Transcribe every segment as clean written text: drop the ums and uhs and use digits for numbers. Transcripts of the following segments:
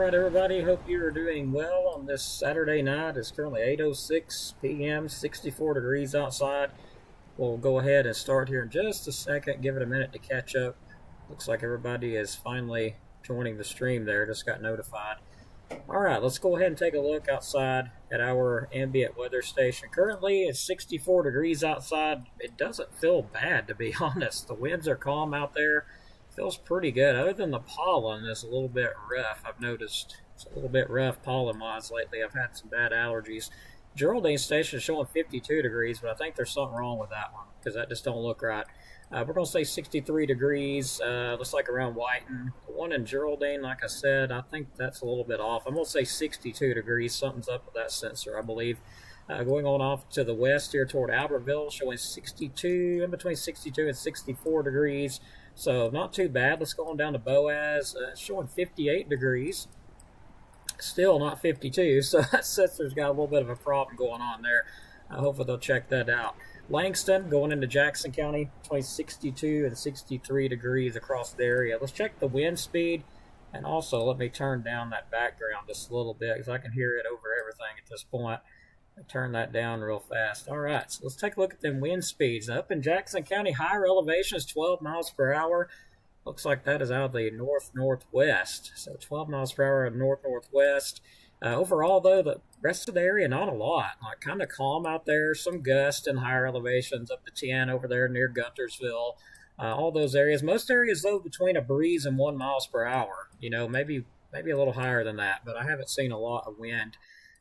right, everybody. Hope you are doing well on this Saturday night. It's currently 8:06 p.m., 64 degrees outside. We'll go ahead and start here in just a second. Give it a minute to catch up. Looks like everybody is finally joining the stream there. Just got notified. All right, let's go ahead and take a look outside at our ambient weather station. Currently, it's 64 degrees outside. It doesn't feel bad, to be honest. The winds are calm out there. Feels pretty good, other than the pollen is a little bit rough. I've noticed it's a little bit rough pollen-wise lately. I've had some bad allergies. Geraldine Station is showing 52 degrees, but I think there's something wrong with that one because that just don't look right. We're going to say 63 degrees, looks like around Whiten. The one in Geraldine, like I said, I think that's a little bit off. I'm going to say 62 degrees. Something's up with that sensor, I believe. Going on off to the west here toward Albertville, showing 62, in between 62 and 64 degrees. So not too bad. Let's go on down to Boaz, showing 58 degrees. Still not 52, so that sensor's got a little bit of a problem going on there. Hopefully they'll check that out. Langston going into Jackson County, between 62 and 63 degrees across the area. Let's check the wind speed, and also let me turn down that background just a little bit because I can hear it over everything at this point. Turn that down real fast. All right, so let's take a look at them wind speeds. Up in Jackson County, higher elevation is 12 miles per hour. Looks like that is out of the north-northwest. So 12 miles per hour north-northwest. Overall, though, the rest of the area, not a lot. Like kind of calm out there. Some gust in higher elevations up to 10 over there near Guntersville. All those areas. Most areas, though, between a breeze and 1 miles per hour. You know, maybe a little higher than that, but I haven't seen a lot of wind.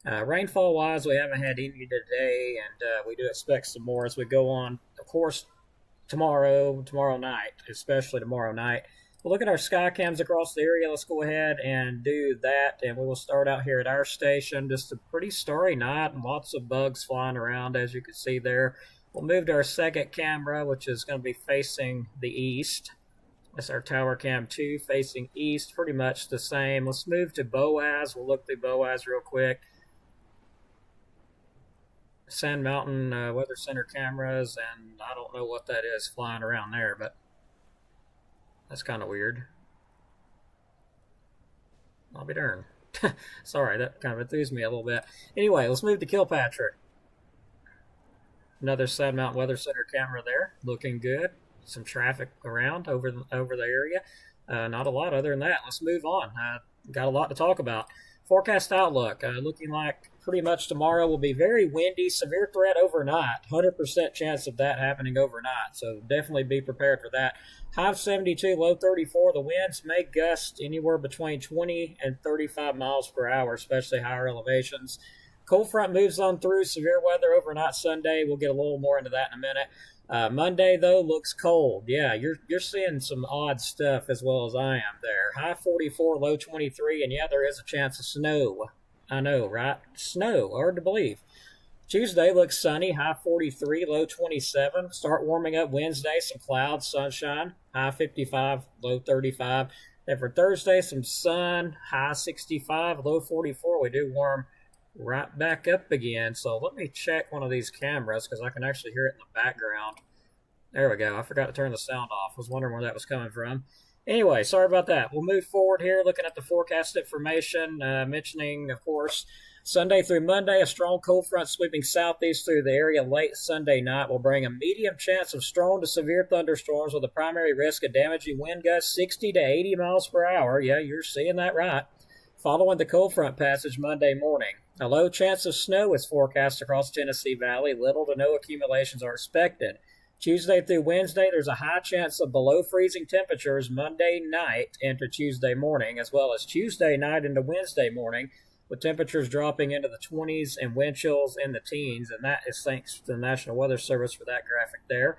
Rainfall-wise, we haven't had any today, and we do expect some more as we go on. Of course, tomorrow night, especially tomorrow night. We'll look at our sky cams across the area. Let's go ahead and do that, and we will start out here at our station. Just a pretty starry night and lots of bugs flying around, as you can see there. We'll move to our second camera, which is going to be facing the east. That's our tower cam 2 facing east, pretty much the same. Let's move to Boaz. We'll look through Boaz real quick. Sand Mountain Weather Center cameras, and I don't know what that is flying around there, but that's kind of weird. I'll be darned. Sorry, that kind of enthused me a little bit. Anyway, let's move to Kilpatrick. Another Sand Mountain Weather Center camera there, looking good. Some traffic around over the area. Not a lot other than that. Let's move on. Got a lot to talk about. Forecast outlook, looking like pretty much tomorrow will be very windy, severe threat overnight. 100% chance of that happening overnight, so definitely be prepared for that. High of 72, low 34. The winds may gust anywhere between 20 and 35 miles per hour, especially higher elevations. Cold front moves on through, severe weather overnight Sunday. We'll get a little more into that in a minute. Monday, though, looks cold. Yeah, you're seeing some odd stuff as well as I am there. High 44, low 23, and yeah, there is a chance of snow. I know, right? Snow, hard to believe. Tuesday looks sunny, high 43, low 27. Start warming up Wednesday, some clouds, sunshine, high 55, low 35. Then for Thursday, some sun, high 65, low 44. We do warm right back up again. So let me check one of these cameras because I can actually hear it in the background. There we go. I forgot to turn the sound off. I was wondering where that was coming from. Anyway, sorry about that. We'll move forward here looking at the forecast information, mentioning, of course, Sunday through Monday, a strong cold front sweeping southeast through the area late Sunday night will bring a medium chance of strong to severe thunderstorms with a primary risk of damaging wind gusts 60 to 80 miles per hour. Yeah, you're seeing that right. Following the cold front passage Monday morning. A low chance of snow is forecast across Tennessee Valley. Little to no accumulations are expected. Tuesday through Wednesday, there's a high chance of below freezing temperatures Monday night into Tuesday morning, as well as Tuesday night into Wednesday morning, with temperatures dropping into the 20s and wind chills in the teens, and that is thanks to the National Weather Service for that graphic there.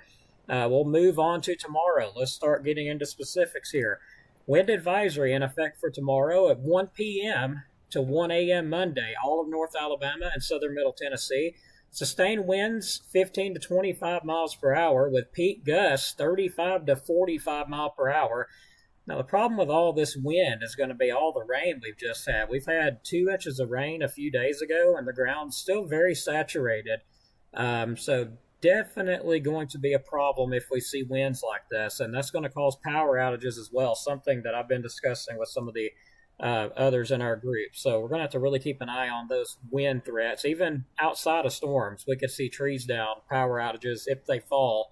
We'll move on to tomorrow. Let's start getting into specifics here. Wind advisory in effect for tomorrow at 1 p.m. to 1 a.m. Monday, all of North Alabama and southern Middle Tennessee. Sustained winds 15 to 25 miles per hour with peak gusts 35 to 45 miles per hour. Now, the problem with all this wind is going to be all the rain we've just had. We've had 2 inches of rain a few days ago, and the ground's still very saturated. So definitely going to be a problem if we see winds like this, and that's going to cause power outages as well, something that I've been discussing with some of the others in our group. So we're going to have to really keep an eye on those wind threats. Even outside of storms, we could see trees down, power outages if they fall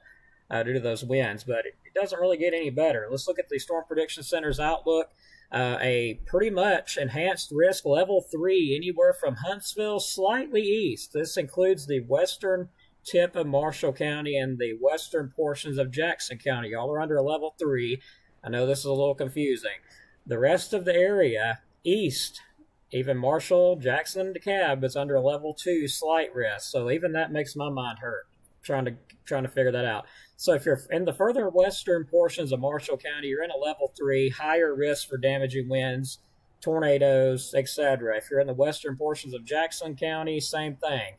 due to those winds. But it doesn't really get any better. Let's look at the Storm Prediction Center's outlook. A pretty much enhanced risk level 3, anywhere from Huntsville slightly east. This includes the western tip of Marshall County and the western portions of Jackson County. Y'all are under a level 3. I know this is a little confusing. The rest of the area east, even Marshall, Jackson, and DeKalb, is under a level 2 slight risk. So even that makes my mind hurt trying to figure that out. So if you're in the further western portions of Marshall County, you're in a level 3, higher risk for damaging winds, tornadoes, etc. If you're in the western portions of Jackson County, same thing.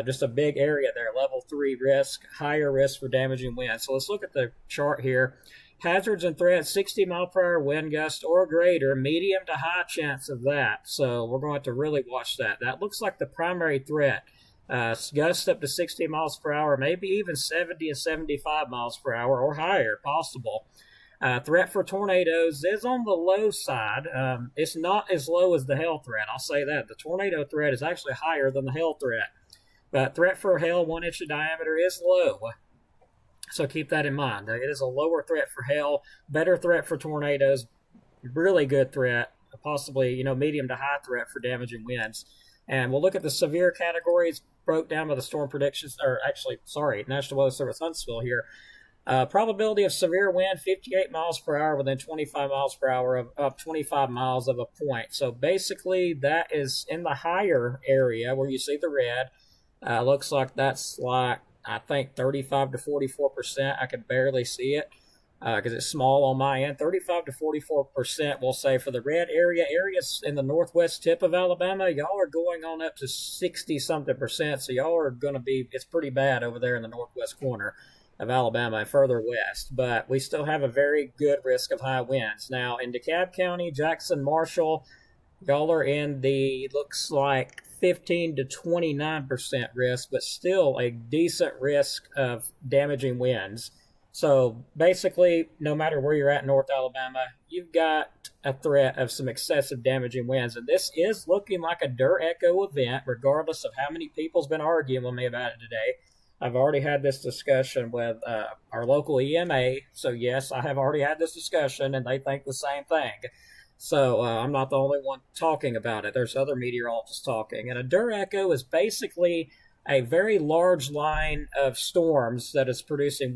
Just a big area there, level 3 risk, higher risk for damaging winds. So let's look at the chart here. Hazards and threats, 60-mile-per-hour wind gust or greater, medium to high chance of that. So we're going to really watch that. That looks like the primary threat. Gusts up to 60 miles per hour, maybe even 70 and 75 miles per hour or higher, possible. Threat for tornadoes is on the low side. It's not as low as the hail threat, I'll say that. The tornado threat is actually higher than the hail threat. But threat for hail, 1 inch in diameter, is low. So keep that in mind. It is a lower threat for hail, better threat for tornadoes, really good threat, possibly medium to high threat for damaging winds. And we'll look at the severe categories broke down by the Storm Predictions, National Weather Service Huntsville here. Probability of severe wind, 58 miles per hour within 25 miles per hour of 25 miles of a point. So basically that is in the higher area where you see the red. Looks like that's like, I think 35 to 44%. I can barely see it because it's small on my end. 35 to 44%, we'll say, for the red areas in the northwest tip of Alabama. Y'all are going on up to 60-something%. So y'all are going to be, it's pretty bad over there in the northwest corner of Alabama and further west. But we still have a very good risk of high winds. Now, in DeKalb County, Jackson, Marshall, y'all are in the, looks like, 15 to 29% risk, but still a decent risk of damaging winds. So basically, no matter where you're at in North Alabama, you've got a threat of some excessive damaging winds. And this is looking like a Dur Echo event, regardless of how many people's been arguing with me about it today. I've already had this discussion with our local EMA. So yes, I have already had this discussion, and they think the same thing. So I'm not the only one talking about it. There's other meteorologists talking. And a Dur Echo is basically a very large line of storms that is producing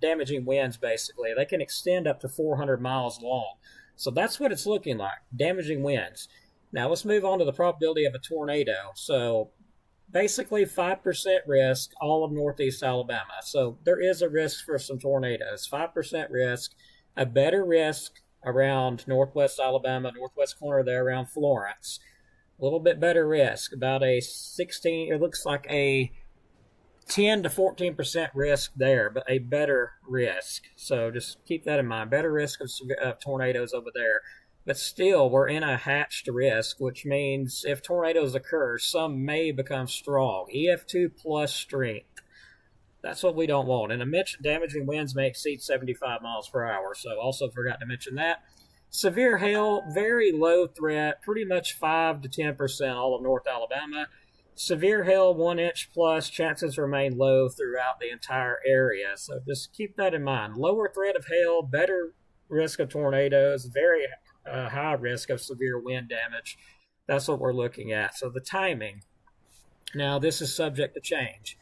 damaging winds, basically. They can extend up to 400 miles long. So that's what it's looking like, damaging winds. Now let's move on to the probability of a tornado. So basically 5% risk, all of northeast Alabama. So there is a risk for some tornadoes. 5% risk, a better risk around northwest Alabama, northwest corner there around Florence. A little bit better risk, about a 16, it looks like a 10 to 14% risk there, but a better risk. So just keep that in mind. Better risk of tornadoes over there. But still, we're in a hatched risk, which means if tornadoes occur, some may become strong. EF2 plus strength. That's what we don't want. And I mentioned damaging winds may exceed 75 miles per hour, so also forgot to mention that. Severe hail, very low threat, pretty much 5 to 10% all of North Alabama. Severe hail, 1 inch plus, chances remain low throughout the entire area. So just keep that in mind. Lower threat of hail, better risk of tornadoes, very high risk of severe wind damage. That's what we're looking at. So the timing. Now, this is subject to change.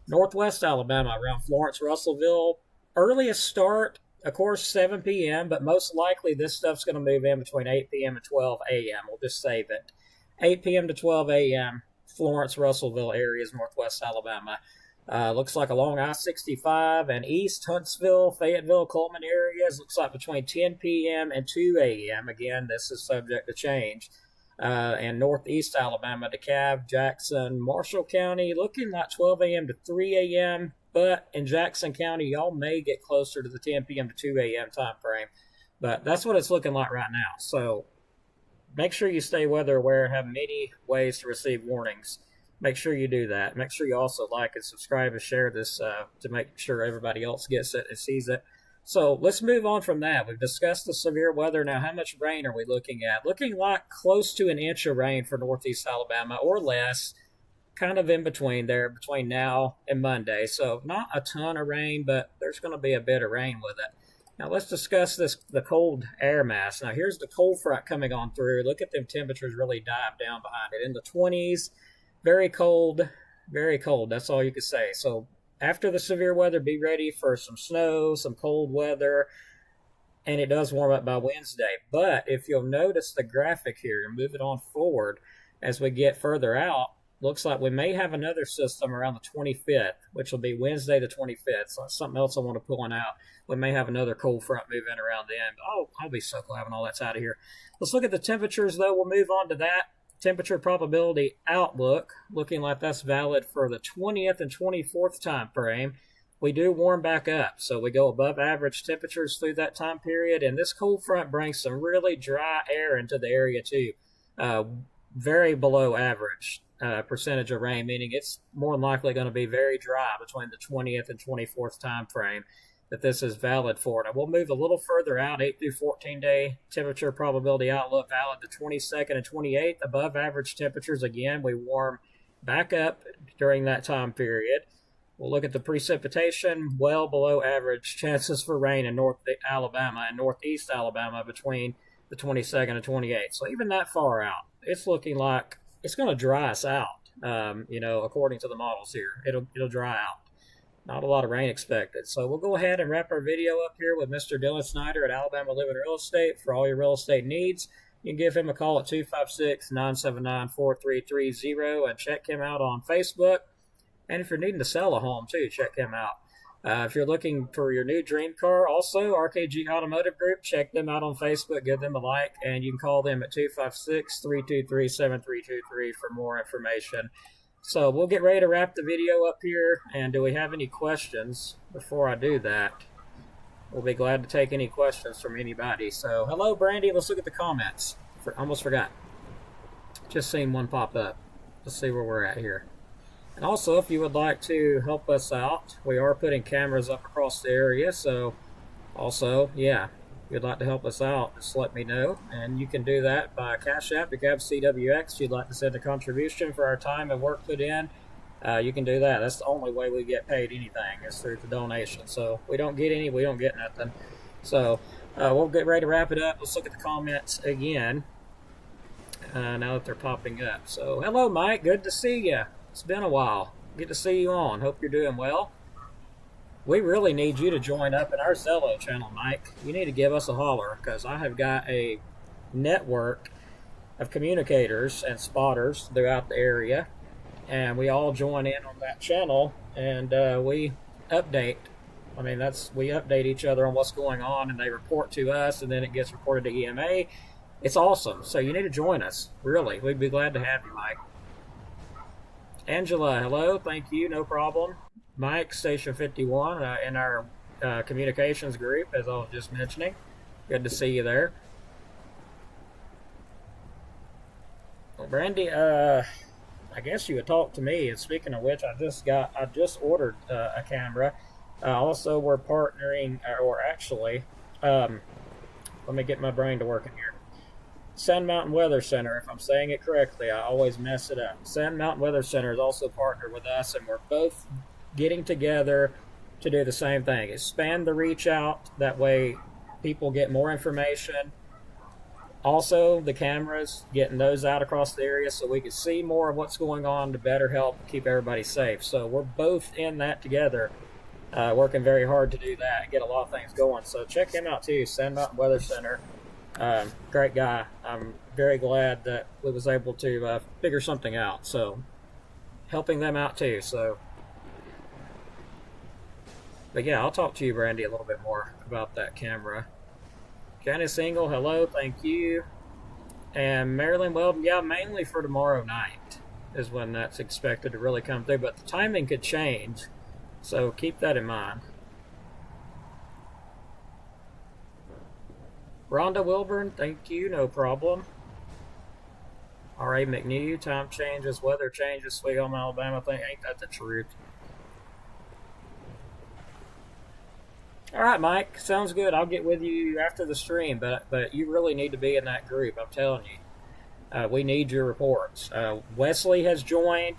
Northwest Alabama, around Florence, Russellville, earliest start, of course, 7 p.m., but most likely this stuff's going to move in between 8 p.m. and 12 a.m. We'll just save it. 8 p.m. to 12 a.m., Florence, Russellville areas, northwest Alabama. Looks like along I-65 and east Huntsville, Fayetteville, Coleman areas. Looks like between 10 p.m. and 2 a.m. Again, this is subject to change. And northeast Alabama, DeKalb, Jackson, Marshall County, looking like 12 a.m. to 3 a.m., but in Jackson County, y'all may get closer to the 10 p.m. to 2 a.m. time frame. But that's what it's looking like right now. So make sure you stay weather aware and have many ways to receive warnings. Make sure you do that. Make sure you also like and subscribe and share this to make sure everybody else gets it and sees it. So let's move on from that. We've discussed the severe weather. Now, how much rain are we looking at? Looking like close to an inch of rain for northeast Alabama or less, kind of in between there, between now and Monday. So not a ton of rain, but there's going to be a bit of rain with it. Now let's discuss the cold air mass. Now here's the cold front coming on through. Look at them temperatures really dive down behind it. In the 20s, very cold, very cold. That's all you can say. So after the severe weather, be ready for some snow, some cold weather, and it does warm up by Wednesday. But if you'll notice the graphic here and move it on forward as we get further out, looks like we may have another system around the 25th, which will be Wednesday the 25th. So that's something else I want to point out. We may have another cold front move in around then. Oh, I'll be so glad when all that's out of here. Let's look at the temperatures, though. We'll move on to that. Temperature probability outlook, looking like that's valid for the 20th and 24th time frame. We do warm back up, so we go above average temperatures through that time period, and this cold front brings some really dry air into the area too. Very below average percentage of rain, meaning it's more than likely going to be very dry between the 20th and 24th time frame that this is valid for. Now we'll move a little further out, 8 through 14 day temperature probability outlook valid the 22nd and 28th. Above average temperatures, again, we warm back up during that time period. We'll look at the precipitation, well below average chances for rain in North Alabama and Northeast Alabama between the 22nd and 28th. So even that far out, it's looking like it's going to dry us out. According to the models here, it'll dry out. Not a lot of rain expected. So we'll go ahead and wrap our video up here with Mr. Dylan Snyder at Alabama Living Real Estate for all your real estate needs. You can give him a call at 256-979-4330 and check him out on Facebook. And if you're needing to sell a home too, check him out. If you're looking for your new dream car, also RKG Automotive Group, check them out on Facebook, give them a like, and you can call them at 256-323-7323 for more information. So we'll get ready to wrap the video up here, and do we have any questions? Before I do that, we'll be glad to take any questions from anybody. So hello, Brandy. Let's look at the comments. Almost forgot. Just seen one pop up. Let's see where we're at here. And also, if you would like to help us out, we are putting cameras up across the area. So also, yeah, if you'd like to help us out, just let me know. And you can do that by Cash App, CWX. If you'd like to send a contribution for our time and work put in, you can do that. That's the only way we get paid anything is through the donation. So we don't get any, we don't get nothing. So we'll get ready to wrap it up. Let's look at the comments again now that they're popping up. So hello, Mike. Good to see you. It's been a while. Good to see you on. Hope you're doing well. We really need you to join up in our Zello channel, Mike. You need to give us a holler because I have got a network of communicators and spotters throughout the area, and we all join in on that channel, and we update. We update each other on what's going on, and they report to us, and then it gets reported to EMA. It's awesome. So you need to join us. Really, we'd be glad to have you, Mike. Angela, hello. Thank you. No problem. Mike, Station 51, in our communications group, as I was just mentioning. Good to see you there. Well, Brandy, I guess you would talk to me. And speaking of which, I just ordered a camera. Also, we're partnering, let me get my brain to working here. Sand Mountain Weather Center, if I'm saying it correctly, I always mess it up. Sand Mountain Weather Center is also partnered with us, and we're both getting together to do the same thing. Expand the reach out. That way people get more information. Also, the cameras, getting those out across the area so we can see more of what's going on to better help keep everybody safe. So we're both in that together, working very hard to do that and get a lot of things going. So check him out too, Sand Mountain Weather Center. Great guy. I'm very glad that we was able to figure something out. So helping them out too. But yeah, I'll talk to you, Brandy, a little bit more about that camera. Johnny Single, hello, thank you. And Marilyn Weldon, yeah, mainly for tomorrow night is when that's expected to really come through. But the timing could change, so keep that in mind. Rhonda Wilburn, thank you, no problem. R.A. McNew, time changes, weather changes, Sweet Home, Alabama thing. Ain't that the truth? All right, Mike. Sounds good. I'll get with you after the stream, but you really need to be in that group. I'm telling you. We need your reports. Wesley has joined.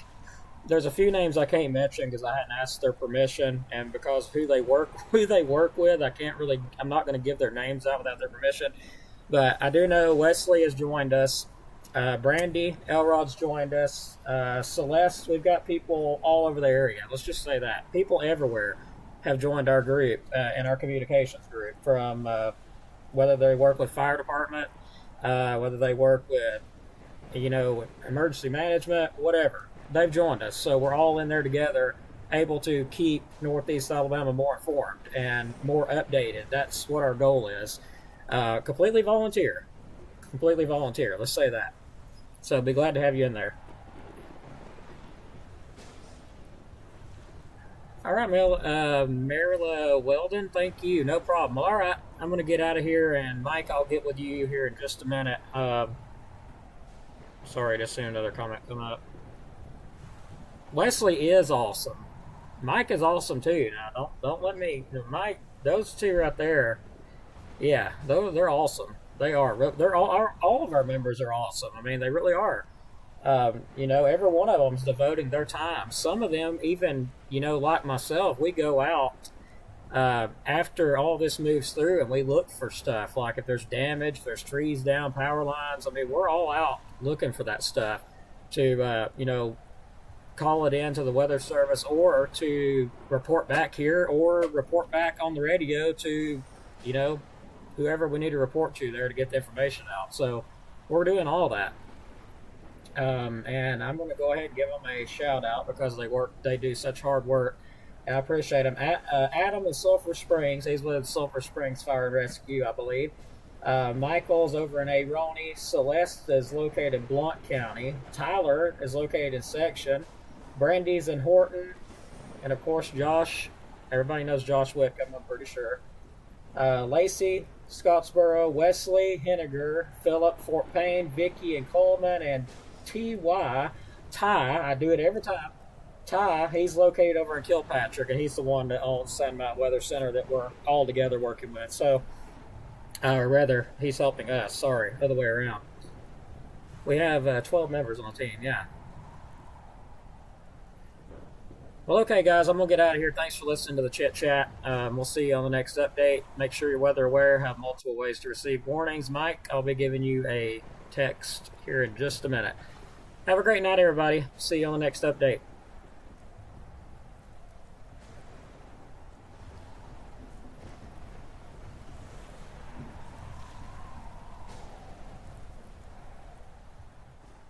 There's a few names I can't mention because I hadn't asked their permission, and because who they work with, I can't really. I'm not going to give their names out without their permission. But I do know Wesley has joined us. Brandy Elrod's joined us. Celeste, we've got people all over the area. Let's just say that people everywhere have joined our group and our communications group. From whether they work with fire department, whether they work with emergency management, whatever. They've joined us. So we're all in there together, able to keep Northeast Alabama more informed and more updated. That's what our goal is. Completely volunteer. Completely volunteer. Let's say that. So be glad to have you in there. All right, Marilla Weldon, thank you. No problem. All right, I'm going to get out of here, and Mike, I'll get with you here in just a minute. Sorry, just seeing another comment come up. Wesley is awesome. Mike is awesome too. Now, don't let me. Mike, those two right there. Yeah, they're awesome. They are. They're all of our members are awesome. I mean, they really are. Every one of them's devoting their time. Some of them, even like myself, we go out after all this moves through and we look for stuff. Like if there's damage, if there's trees down, power lines. I mean, we're all out looking for that stuff to call it in to the weather service or to report back here or report back on the radio to whoever we need to report to there to get the information out. So we're doing all that. And I'm going to go ahead and give them a shout out because they do such hard work. And I appreciate them. Adam in Sulphur Springs, he's with Sulphur Springs Fire and Rescue, I believe. Michael's over in Aroni. Celeste is located in Blount County. Tyler is located in Section. Brandy's in Horton. And of course, Josh. Everybody knows Josh Whitcomb, I'm pretty sure. Lacey, Scottsboro, Wesley, Henniger, Phillip, Fort Payne, Vicky, and Coleman, and Ty, I do it every time. Ty, he's located over in Kilpatrick, and he's the one that owns Sand Mountain Weather Center that we're all together working with. So, or rather, he's helping us. Sorry, other way around. We have 12 members on the team, yeah. Well, okay, guys, I'm going to get out of here. Thanks for listening to the Chit Chat. We'll see you on the next update. Make sure you're weather aware, have multiple ways to receive warnings. Mike, I'll be giving you a text here in just a minute. Have a great night, everybody. See you on the next update.